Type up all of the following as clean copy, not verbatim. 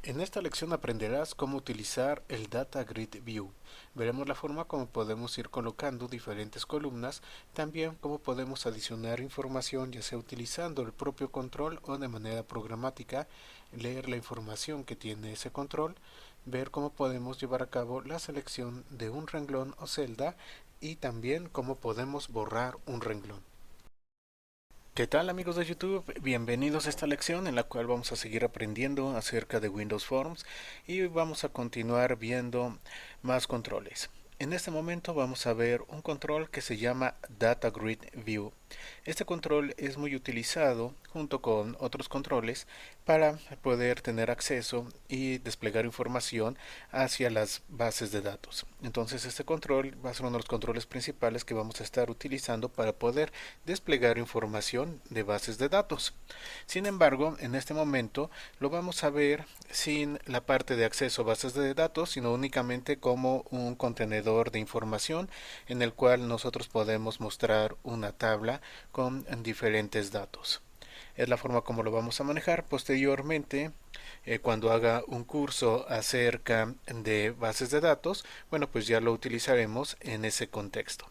En esta lección aprenderás cómo utilizar el Data Grid View. Veremos la forma como podemos ir colocando diferentes columnas, también cómo podemos adicionar información ya sea utilizando el propio control o de manera programática, leer la información que tiene ese control, ver cómo podemos llevar a cabo la selección de un renglón o celda y también cómo podemos borrar un renglón. ¿Qué tal amigos de YouTube? Bienvenidos a esta lección en la cual vamos a seguir aprendiendo acerca de Windows Forms y vamos a continuar viendo más controles. En este momento vamos a ver un control que se llama Data Grid View. Este control es muy utilizado junto con otros controles para poder tener acceso y desplegar información hacia las bases de datos. Entonces este control va a ser uno de los controles principales que vamos a estar utilizando para poder desplegar información de bases de datos. Sin embargo, en este momento lo vamos a ver sin la parte de acceso a bases de datos, sino únicamente como un contenedor de información en el cual nosotros podemos mostrar una tabla con diferentes datos. Es la forma como lo vamos a manejar. Posteriormente, cuando haga un curso acerca de bases de datos, bueno, pues ya lo utilizaremos en ese contexto.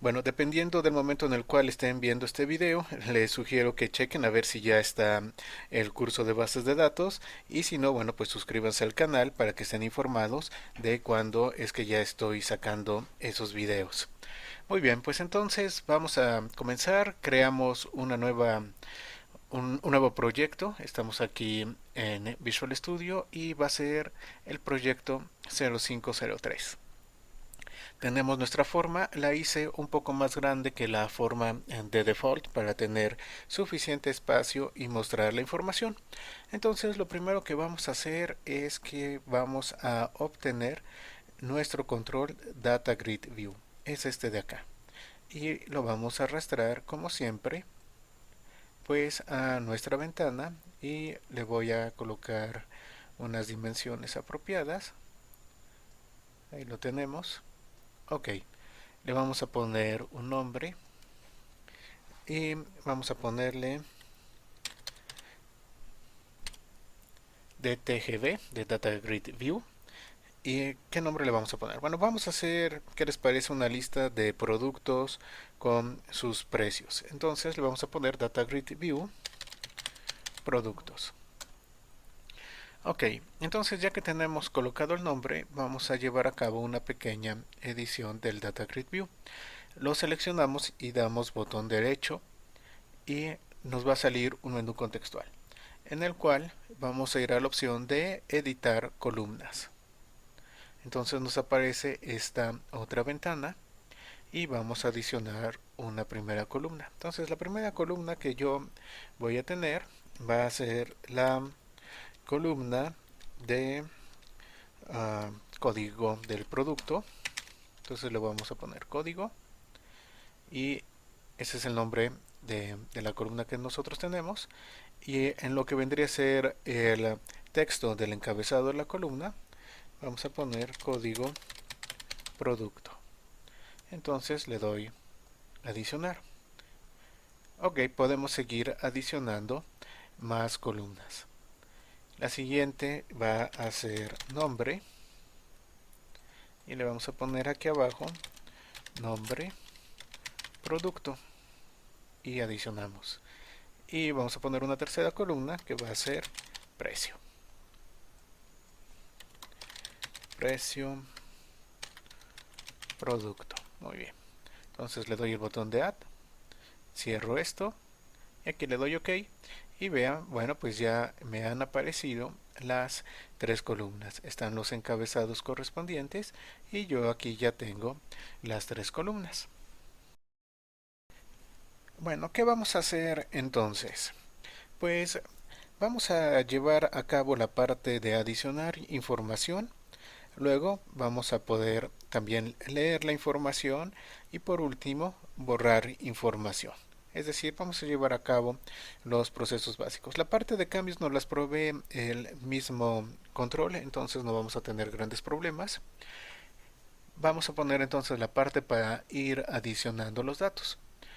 Bueno, dependiendo del momento en el cual estén viendo este video, les sugiero que chequen a ver si ya está el curso de bases de datos y si no, bueno, pues suscríbanse al canal para que estén informados de cuando es que ya estoy sacando esos videos. Muy bien, pues entonces vamos a comenzar. Creamos un nuevo proyecto. Estamos aquí en Visual Studio y va a ser el proyecto 0503. Tenemos nuestra forma, la hice un poco más grande que la forma de default para tener suficiente espacio y mostrar la información. Entonces lo primero que vamos a hacer es que vamos a obtener nuestro control Data Grid View. Es este de acá. Y lo vamos a arrastrar como siempre pues a nuestra ventana y le voy a colocar unas dimensiones apropiadas. Ahí lo tenemos. Ok, le vamos a poner un nombre y vamos a ponerle DTGV, de Data Grid View. ¿Y qué nombre le vamos a poner? Bueno, vamos a hacer, ¿qué les parece? Una lista de productos con sus precios. Entonces le vamos a poner Data Grid View, productos. Ok, entonces ya que tenemos colocado el nombre, vamos a llevar a cabo una pequeña edición del Data Grid View. Lo seleccionamos y damos botón derecho y nos va a salir un menú contextual en el cual vamos a ir a la opción de editar columnas. Entonces nos aparece esta otra ventana y vamos a adicionar una primera columna. Entonces la primera columna que yo voy a tener va a ser la columna de código del producto. Entonces le vamos a poner código y ese es el nombre de la columna que nosotros tenemos. Y en lo que vendría a ser el texto del encabezado de la columna, vamos a poner código producto. Entonces le doy adicionar. Ok, podemos seguir adicionando más columnas. La siguiente va a ser nombre y le vamos a poner aquí abajo nombre producto y adicionamos. Y vamos a poner una tercera columna que va a ser precio. Precio producto. Muy bien. Entonces le doy el botón de add, cierro esto y aquí le doy OK y vean, bueno, pues ya me han aparecido las tres columnas. Están los encabezados correspondientes y yo aquí ya tengo las tres columnas. Bueno, ¿qué vamos a hacer entonces? Pues vamos a llevar a cabo la parte de adicionar información. Luego vamos a poder también leer la información y por último borrar información. Es decir, vamos a llevar a cabo los procesos básicos. La parte de cambios nos las provee el mismo control, entonces no vamos a tener grandes problemas. Vamos a poner entonces la parte para ir adicionando los datos.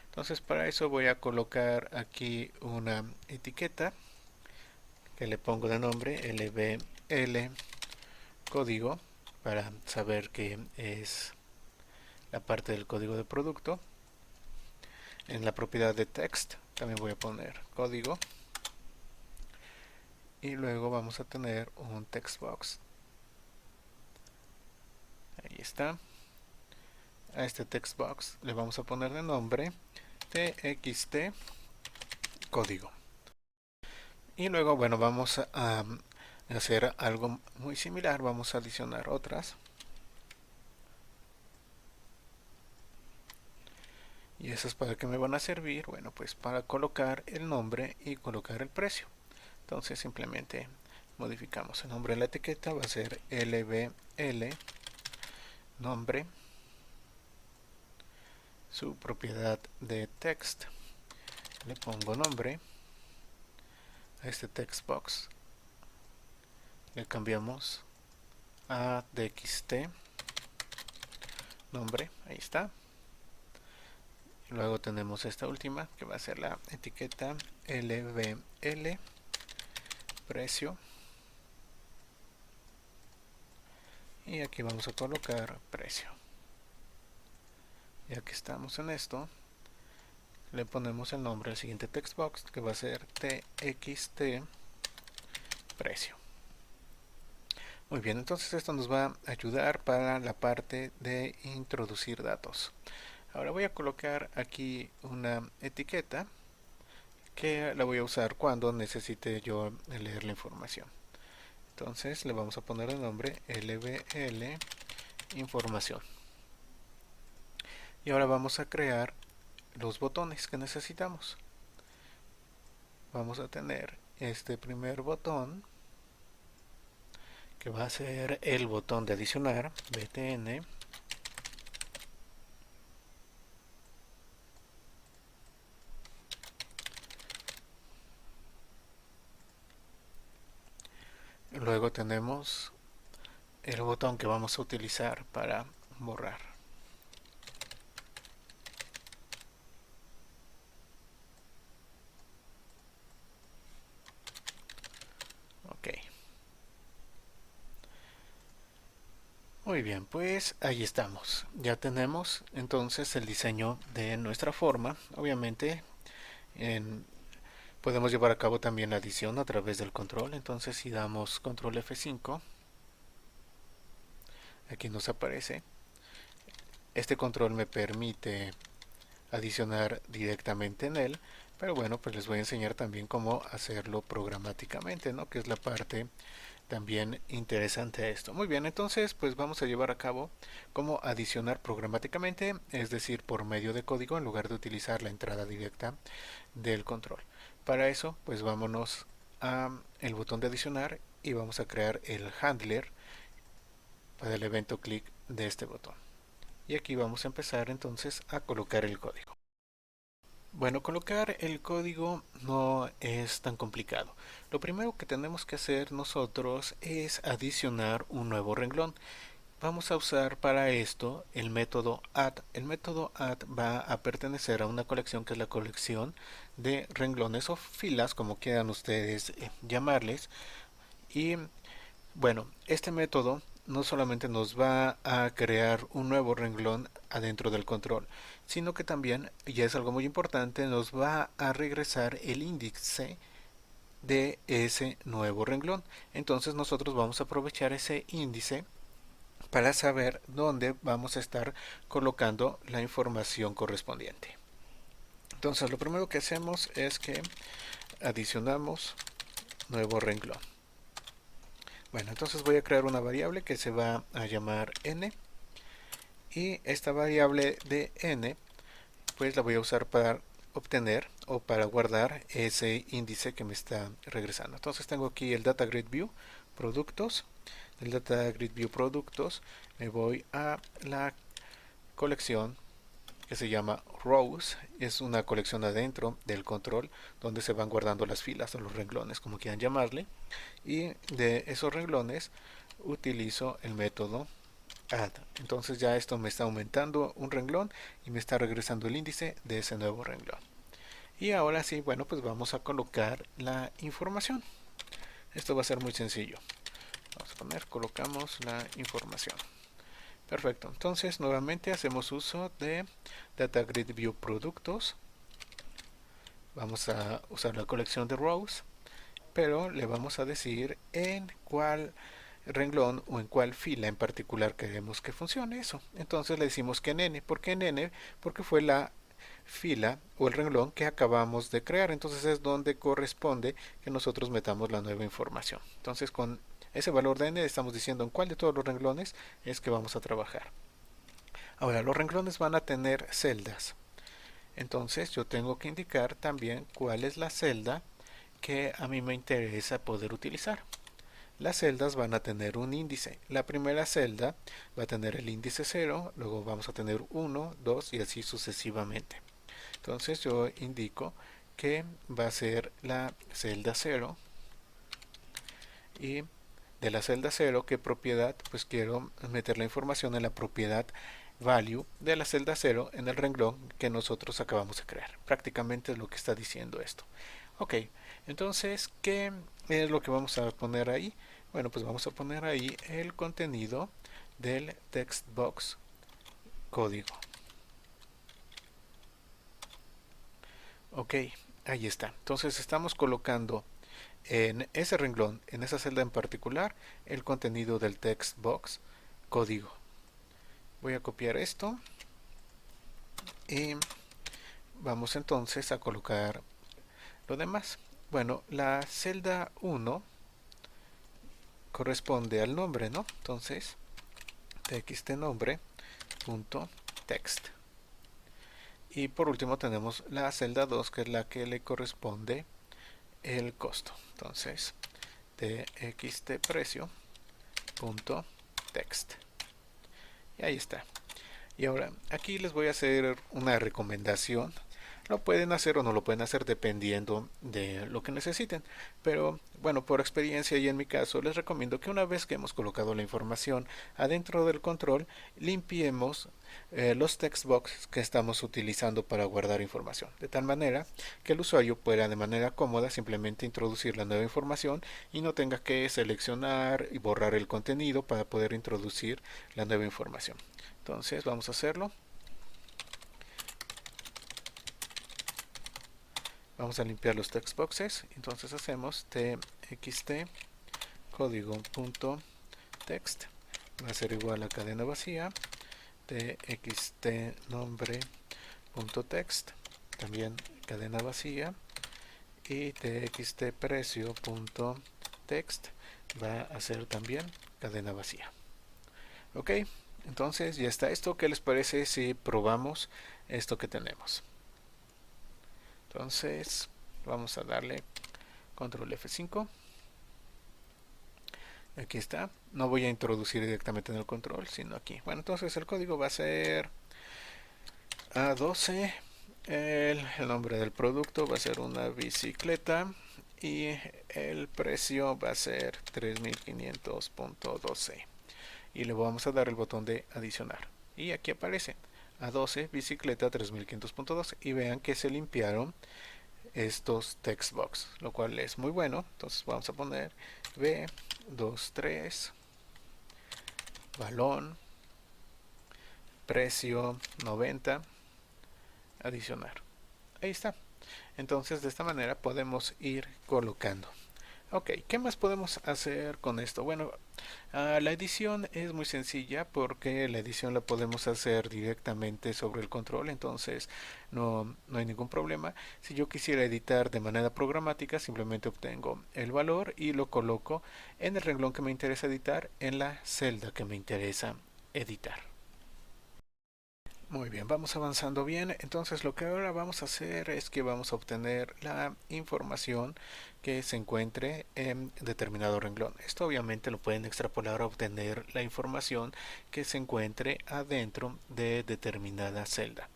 Entonces para eso voy a colocar aquí una etiqueta que le pongo de nombre lbl código para saber que es la parte del código de producto. En la propiedad de text también voy a poner código y luego vamos a tener un text box. Ahí está. A este text box le vamos a poner de nombre txt código. Y luego, bueno, vamos a hacer algo muy similar. Vamos a adicionar otras. ¿Y esas para qué me van a servir? Bueno, pues para colocar el nombre y colocar el precio. Entonces simplemente modificamos el nombre de la etiqueta. Va a ser lbl nombre, su propiedad de text. Le pongo nombre a este text box. Le cambiamos a txt nombre. Ahí está. Luego tenemos esta última que va a ser la etiqueta lbl precio. Y aquí vamos a colocar precio. Ya que estamos en esto, le ponemos el nombre al siguiente text box que va a ser txt precio. Muy bien, entonces esto nos va a ayudar para la parte de introducir datos. Ahora voy a colocar aquí una etiqueta que la voy a usar cuando necesite yo leer la información. Entonces le vamos a poner el nombre lbl información. Y ahora vamos a crear los botones que necesitamos. Vamos a tener este primer botón que va a ser el botón de adicionar, btn. Luego tenemos el botón que vamos a utilizar para borrar. Ok. Muy bien, pues ahí estamos. Ya tenemos entonces el diseño de nuestra forma. Obviamente podemos llevar a cabo también la adición a través del control. Entonces si damos control F5, aquí nos aparece. Este control me permite adicionar directamente en él, pero bueno, pues les voy a enseñar también cómo hacerlo programáticamente, ¿no? Que es la parte también interesante a esto. Muy bien, entonces pues vamos a llevar a cabo cómo adicionar programáticamente, es decir, por medio de código en lugar de utilizar la entrada directa del control. Para eso, pues vámonos a el botón de adicionar y vamos a crear el handler para el evento clic de este botón. Y aquí vamos a empezar entonces a colocar el código. Bueno, colocar el código no es tan complicado. Lo primero que tenemos que hacer nosotros es adicionar un nuevo renglón. Vamos a usar para esto el método add. El método add va a pertenecer a una colección que es la colección de renglones o filas, como quieran ustedes llamarles. Y bueno, este método no solamente nos va a crear un nuevo renglón adentro del control, sino que también, y es algo muy importante, nos va a regresar el índice de ese nuevo renglón. Entonces nosotros vamos a aprovechar ese índice para saber dónde vamos a estar colocando la información correspondiente. Entonces lo primero que hacemos es que adicionamos nuevo renglón. Bueno, entonces voy a crear una variable que se va a llamar n, y esta variable de n pues la voy a usar para obtener o para guardar ese índice que me está regresando. Entonces tengo aquí el Data Grid View productos. Del Data Grid View productos me voy a la colección que se llama rows. Es una colección adentro del control donde se van guardando las filas o los renglones, como quieran llamarle, y de esos renglones utilizo el método add. Entonces ya esto me está aumentando un renglón y me está regresando el índice de ese nuevo renglón. Y ahora sí, bueno, pues vamos a colocar la información. Esto va a ser muy sencillo. Vamos a poner, colocamos la información. Perfecto, entonces nuevamente hacemos uso de Data Grid View Productos. Vamos a usar la colección de rows, pero le vamos a decir en cuál renglón o en cuál fila en particular queremos que funcione eso. Entonces le decimos que en n. ¿Por qué en n? Porque fue la fila o el renglón que acabamos de crear. Entonces es donde corresponde que nosotros metamos la nueva información. Entonces con ese valor de n estamos diciendo en cuál de todos los renglones es que vamos a trabajar. Ahora, los renglones van a tener celdas. Entonces yo tengo que indicar también cuál es la celda que a mí me interesa poder utilizar. Las celdas van a tener un índice. La primera celda va a tener el índice 0, luego vamos a tener 1, 2 y así sucesivamente. Entonces yo indico que va a ser la celda 0 y de la celda 0, ¿qué propiedad? Pues quiero meter la información en la propiedad value de la celda 0 en el renglón que nosotros acabamos de crear. Prácticamente es lo que está diciendo esto. Ok, entonces, ¿qué es lo que vamos a poner ahí? Bueno, pues vamos a poner ahí el contenido del text box código. Ok, ahí está. Entonces estamos colocando en ese renglón, en esa celda en particular, el contenido del text box código. Voy a copiar esto y vamos entonces a colocar lo demás. Bueno, la celda 1 corresponde al nombre, ¿no? Entonces, txtnombre.text. Y por último tenemos la celda 2, que es la que le corresponde el costo. Entonces, txtprecio.text. Y ahí está. Y ahora, aquí les voy a hacer una recomendación. Lo pueden hacer o no lo pueden hacer dependiendo de lo que necesiten. Pero bueno, por experiencia y en mi caso, les recomiendo que una vez que hemos colocado la información adentro del control, limpiemos los text boxes que estamos utilizando para guardar información. De tal manera que el usuario pueda de manera cómoda simplemente introducir la nueva información y no tenga que seleccionar y borrar el contenido para poder introducir la nueva información. Entonces vamos a hacerlo. Vamos a limpiar los text boxes. Entonces hacemos txt código.text va a ser igual a cadena vacía, txt nombre.text también cadena vacía, y txt precio.text va a ser también cadena vacía. Ok, entonces ya está esto. ¿Qué les parece si probamos esto que tenemos? Entonces vamos a darle control F5. Aquí está. No voy a introducir directamente en el control, sino aquí. Bueno, entonces el código va a ser A12. El nombre del producto va a ser una bicicleta. Y el precio va a ser 3500.12. Y le vamos a dar el botón de adicionar. Y aquí aparece A12 bicicleta 3500.12. Y vean que se limpiaron estos text box, lo cual es muy bueno. Entonces vamos a poner B23 balón precio 90 adicionar. Ahí está. Entonces de esta manera podemos ir colocando. Ok, ¿qué más podemos hacer con esto? Bueno, la edición es muy sencilla porque la edición la podemos hacer directamente sobre el control, entonces no hay ningún problema. Si yo quisiera editar de manera programática, simplemente obtengo el valor y lo coloco en el renglón que me interesa editar, en la celda que me interesa editar. Muy bien, vamos avanzando bien. Entonces lo que ahora vamos a hacer es que vamos a obtener la información que se encuentre en determinado renglón. Esto obviamente lo pueden extrapolar a obtener la información que se encuentre adentro de determinada celda.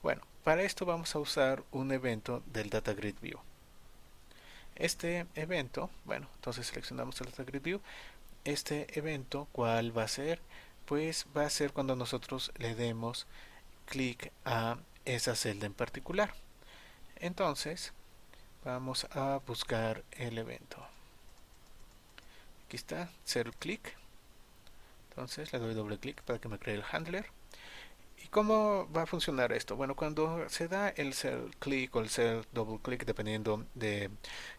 Bueno, para esto vamos a usar un evento del Data Grid View. Este evento, bueno, entonces seleccionamos el Data Grid View. Este evento, ¿cuál va a ser? Pues va a ser cuando nosotros le demos clic a esa celda en particular. Entonces vamos a buscar el evento. aquí está, cell click. Entonces le doy doble clic para que me cree el handler. ¿Y cómo va a funcionar esto? Bueno, cuando se da el cell click o el cell double click, dependiendo del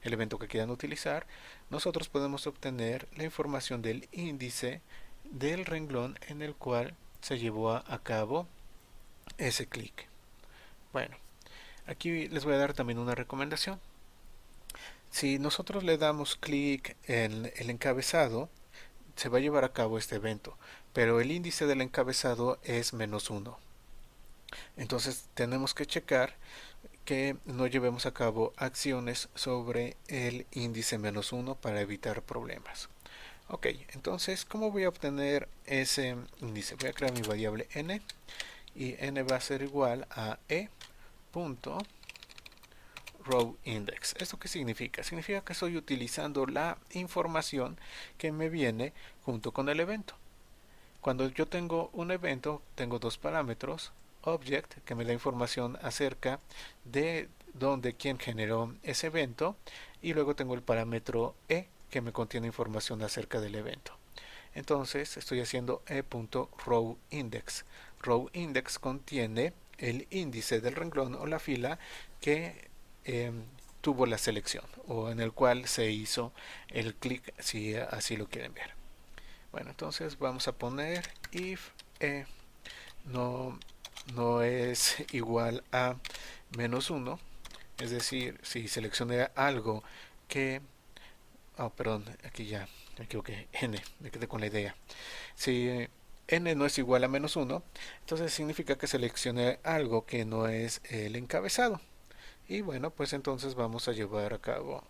evento que quieran utilizar, nosotros podemos obtener la información del índice del renglón en el cual se llevó a cabo ese clic. Bueno, aquí les voy a dar también una recomendación. Si nosotros le damos clic en el encabezado, se va a llevar a cabo este evento, pero el índice del encabezado es -1. Entonces tenemos que checar que no llevemos a cabo acciones sobre el índice -1 para evitar problemas. Ok, entonces, ¿cómo voy a obtener ese índice? Voy a crear mi variable n y n va a ser igual a e.rowIndex. ¿Esto qué significa? Significa que estoy utilizando la información que me viene junto con el evento. Cuando yo tengo un evento, tengo dos parámetros. Object, que me da información acerca de quién generó ese evento, y luego tengo el parámetro e, que me contiene información acerca del evento. Entonces estoy haciendo e.rowIndex. RowIndex contiene el índice del renglón o la fila que tuvo la selección o en el cual se hizo el clic, si así lo quieren ver. Bueno, entonces vamos a poner if e no es igual a -1, es decir, si seleccioné algo que, perdón, aquí ya me equivoqué, n, me quedé con la idea. Si n no es igual a -1, entonces significa que seleccioné algo que no es el encabezado. Y bueno, pues entonces vamos a llevar a cabo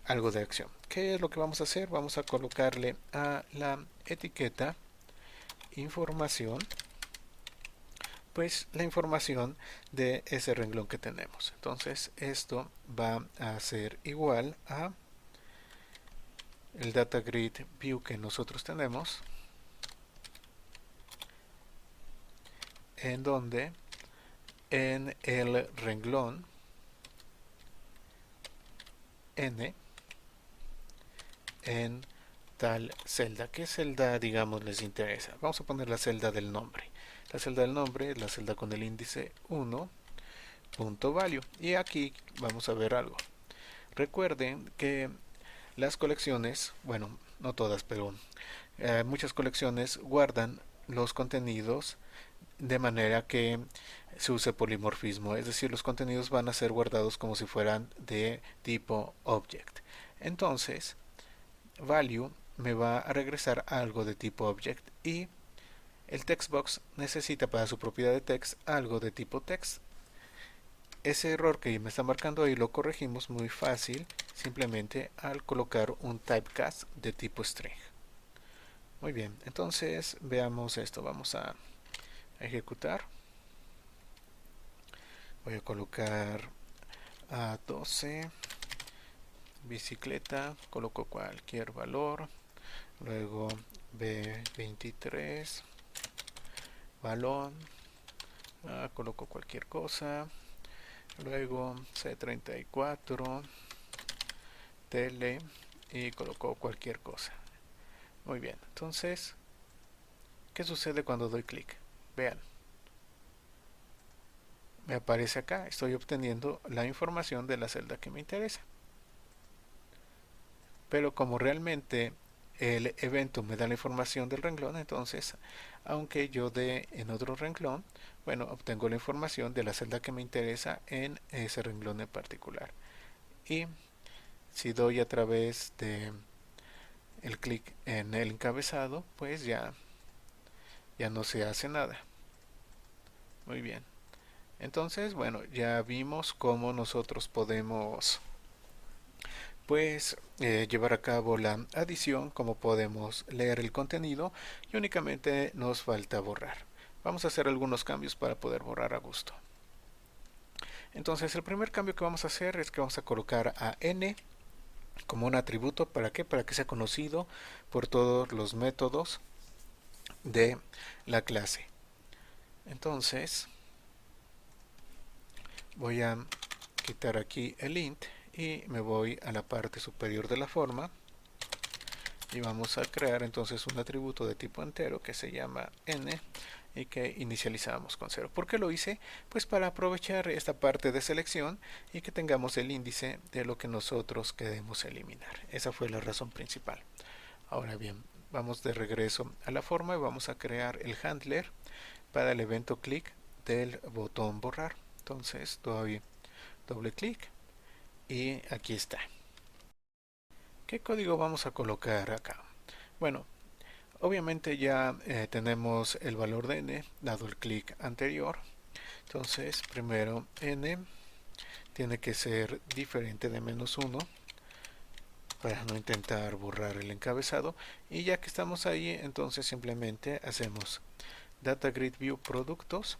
algo de acción. ¿Qué es lo que vamos a hacer? Vamos a colocarle a la etiqueta información, pues la información de ese renglón que tenemos. Entonces esto va a ser igual a el data grid view que nosotros tenemos, en donde en el renglón n en tal celda. ¿Qué celda, digamos, les interesa? Vamos a poner la celda del nombre. La celda del nombre es la celda con el índice 1.value. Y aquí vamos a ver algo. Recuerden que las colecciones, bueno, no todas, pero muchas colecciones guardan los contenidos de manera que se use polimorfismo, es decir, los contenidos van a ser guardados como si fueran de tipo object. Entonces, value me va a regresar algo de tipo object y el textbox necesita para su propiedad de text algo de tipo text. Ese error que me está marcando ahí lo corregimos muy fácil simplemente al colocar un typecast de tipo string. Muy bien, entonces veamos esto. Vamos a ejecutar. Voy a colocar a 12 bicicleta, coloco cualquier valor, luego B23 balón, coloco cualquier cosa, luego C34 tele y coloco cualquier cosa. Muy bien, entonces, ¿qué sucede cuando doy clic? Vean, me aparece acá, estoy obteniendo la información de la celda que me interesa. Pero como realmente el evento me da la información del renglón, entonces, aunque yo dé en otro renglón, bueno, obtengo la información de la celda que me interesa en ese renglón en particular. Y si doy a través de el clic en el encabezado, pues ya no se hace nada. Muy bien. Entonces, bueno, ya vimos cómo nosotros podemos llevar a cabo la adición, cómo podemos leer el contenido, y únicamente nos falta borrar. Vamos a hacer algunos cambios para poder borrar a gusto. Entonces, el primer cambio que vamos a hacer es que vamos a colocar a n como un atributo. ¿Para qué? Para que sea conocido por todos los métodos de la clase. Entonces, voy a quitar aquí el int y me voy a la parte superior de la forma y vamos a crear entonces un atributo de tipo entero que se llama n y que inicializamos con 0. ¿Por qué lo hice? Pues para aprovechar esta parte de selección y que tengamos el índice de lo que nosotros queremos eliminar. Esa fue la razón principal. Ahora bien, vamos de regreso a la forma y vamos a crear el handler para el evento clic del botón borrar. Entonces doy doble clic y aquí está. ¿Qué código vamos a colocar acá? Bueno, obviamente ya tenemos el valor de n dado el clic anterior. Entonces primero n tiene que ser diferente de -1 para no intentar borrar el encabezado, y ya que estamos ahí, entonces simplemente hacemos data grid view productos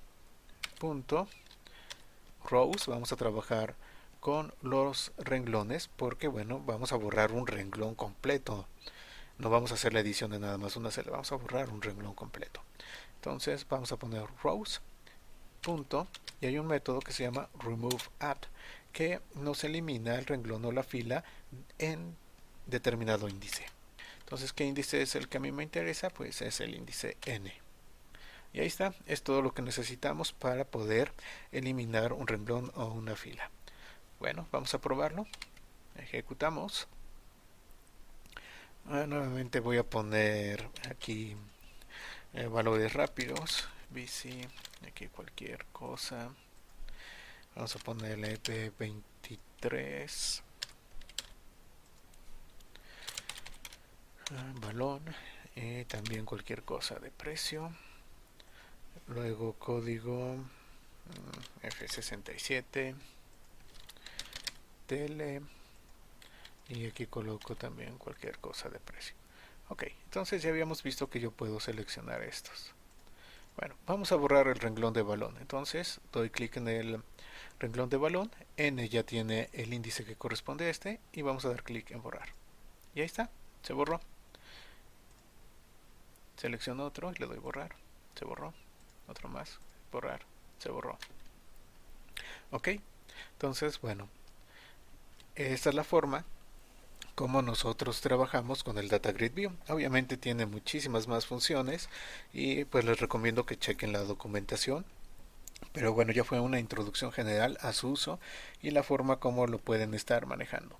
punto rows. Vamos a trabajar con los renglones porque bueno, vamos a borrar un renglón completo, no vamos a hacer la edición de nada más una celda, vamos a borrar un renglón completo. Entonces vamos a poner rows punto, y hay un método que se llama remove at que nos elimina el renglón o la fila en determinado índice. Entonces, ¿qué índice es el que a mí me interesa? Pues es el índice n. Y ahí está, es todo lo que necesitamos para poder eliminar un renglón o una fila. Bueno, vamos a probarlo. Ejecutamos. Nuevamente voy a poner aquí valores rápidos. BC, aquí cualquier cosa. Vamos a ponerle P23. Balón. También cualquier cosa de precio. Luego código F67. Tele. Y aquí coloco también cualquier cosa de precio. Ok, entonces ya habíamos visto que yo puedo seleccionar estos. Bueno, vamos a borrar el renglón de balón. Entonces doy clic en el renglón de balón. N ya tiene el índice que corresponde a este. Y vamos a dar clic en borrar. Y ahí está, se borró. Selecciono otro y le doy borrar. Se borró. Otro más. Borrar. Se borró. Ok, entonces bueno, esta es la forma como nosotros trabajamos con el Data Grid View. Obviamente tiene muchísimas más funciones y pues les recomiendo que chequen la documentación. Pero bueno, ya fue una introducción general a su uso y la forma como lo pueden estar manejando.